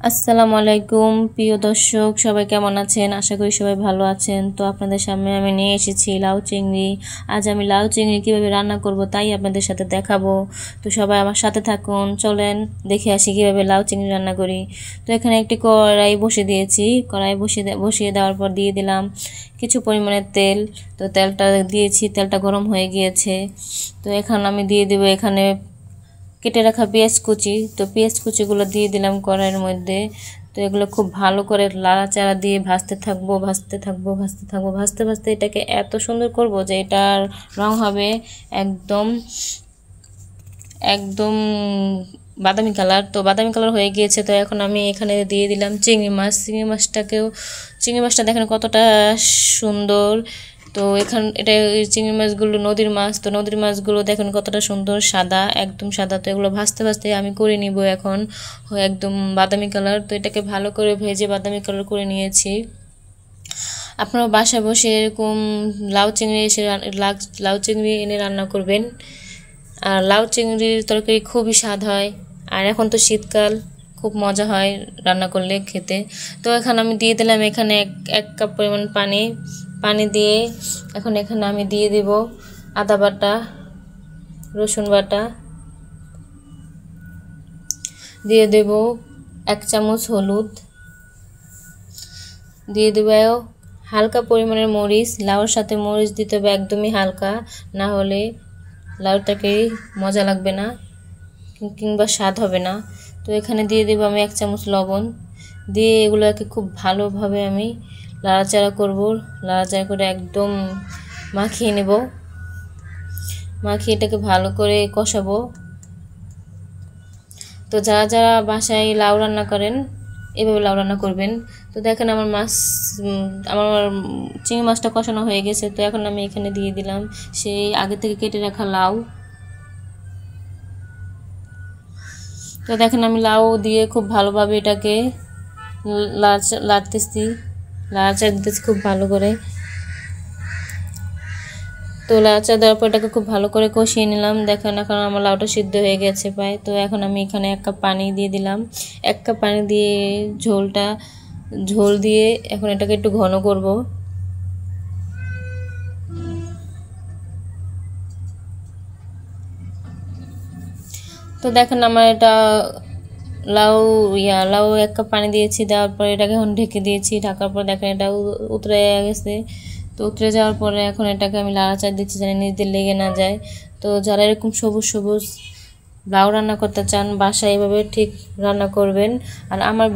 আসসালামু আলাইকুম প্রিয় দর্শক, সবাই কেমন আছেন? আশা করি সবাই ভালো আছেন। তো আপনাদের সামনে আমি নিয়ে এসেছি লাউ চিংড়ি। আজ আমি লাউ চিংড়ি কীভাবে রান্না করব তাই আপনাদের সাথে দেখাবো। তো সবাই আমার সাথে থাকুন, চলেন দেখে আসি কীভাবে লাউ চিংড়ি রান্না করি। তো এখানে একটি কড়াই বসিয়ে দিয়েছি। কড়াই বসিয়ে দেওয়ার পর দিয়ে দিলাম কিছু পরিমাণে তেল। তো তেলটা দিয়েছি, তেলটা গরম হয়ে গিয়েছে। তো এখন আমি দিয়ে দেবো এখানে কেটে রাখা পেঁয়াজ কুচি। তো পেঁয়াজ কুচিগুলো দিয়ে দিলাম কড়াইয়ের মধ্যে। তো এগুলো খুব ভালো করে নাড়াচাড়া দিয়ে ভাজতে থাকবো ভাজতে ভাজতে এটাকে এত সুন্দর করব যে এটার রং হবে একদম একদম বাদামি কালার। তো বাদামি কালার হয়ে গিয়েছে। তো এখন আমি এখানে দিয়ে দিলাম চিংড়ি মাছ। চিংড়ি মাছটা দেখেন কতটা সুন্দর। তো এটা চিংড়ি মাছগুলো নদীর মাছ। তো নদীর মাছগুলো দেখেন কতটা সুন্দর, সাদা, একদম সাদা। তো এগুলো ভাজতে ভাজতে আমি করে নিব এখন একদম বাদামি কালার। তো এটাকে ভালো করে ভেজে বাদামি কালার করে নিয়েছি। আপনারা বাসায় বসে এরকম লাউ চিংড়ি এনে রান্না করবেন। আর লাউ চিংড়ির তরকারি খুবই স্বাদ হয়। আর এখন তো শীতকাল, খুব মজা হয় রান্না করলে খেতে। তো এখানে আমি দিয়ে দিলাম এখানে এক কাপ পরিমাণ পানি দিয়ে এখন এখানে আমি দিয়ে দিব আদা বাটা, রসুন বাটা, দিয়ে দেব 1 চামচ হলুদ, দিয়ে দেব হালকা পরিমাণের মরিচ। লাউর সাথে মরিচ দিতে হবে একদমই হালকা, না হলে লাউর তরকারি মজা লাগবে না কিংবা স্বাদ হবে না। তো এখানে দিয়ে দেব আমি 1 চামচ লবণ। দিয়ে এগুলোকে খুব ভালোভাবে আমি নাড়াচাড়া করব। নাড়াচাড়া করে একদম মাখিয়ে নেব। মাখিয়ে এটাকে ভালো করে কষাবো। তো যারা বাসায় লাউ রান্না করেন এভাবে লাউ রান্না করবেন। তো দেখেন আমার চিংড়ি মাছটা কষানো হয়ে গেছে। তো এখন আমি এখানে দিয়ে দিলাম সেই আগে থেকে কেটে রাখা লাউ। তো দেখেন আমি লাউ দিয়ে খুব ভালোভাবে এটাকে লাড়াচাড়া দিতেছি খুব ভালো করে। তো লাড়াচাড়া দেওয়ার পর এটাকে খুব ভালো করে কষিয়ে নিলাম। দেখেন এখন আমার লাউটা সিদ্ধ হয়ে গেছে প্রায়। তো এখন আমি এখানে 1 কাপ পানি দিয়ে দিলাম। 1 কাপ পানি দিয়ে ঝোল দিয়ে এখন এটাকে একটু ঘন করব। তো দেখেন আমার এটা লাউ 1 কাপ পানি দিয়েছি, দেওয়ার পরে এটাকে এখন ঢেকে দিয়েছি। ঢাকার পর দেখেন এটা উতরে গেছে। তো উতরে যাওয়ার পরে এখন এটাকে আমি নাড়াচাড়া দিচ্ছি যেন নিচ দিয়ে লেগে না যায়। তো যারা এরকম সবুজ লাউ রান্না করতে চান বাসায় এভাবে ঠিক রান্না করবেন। আর আমার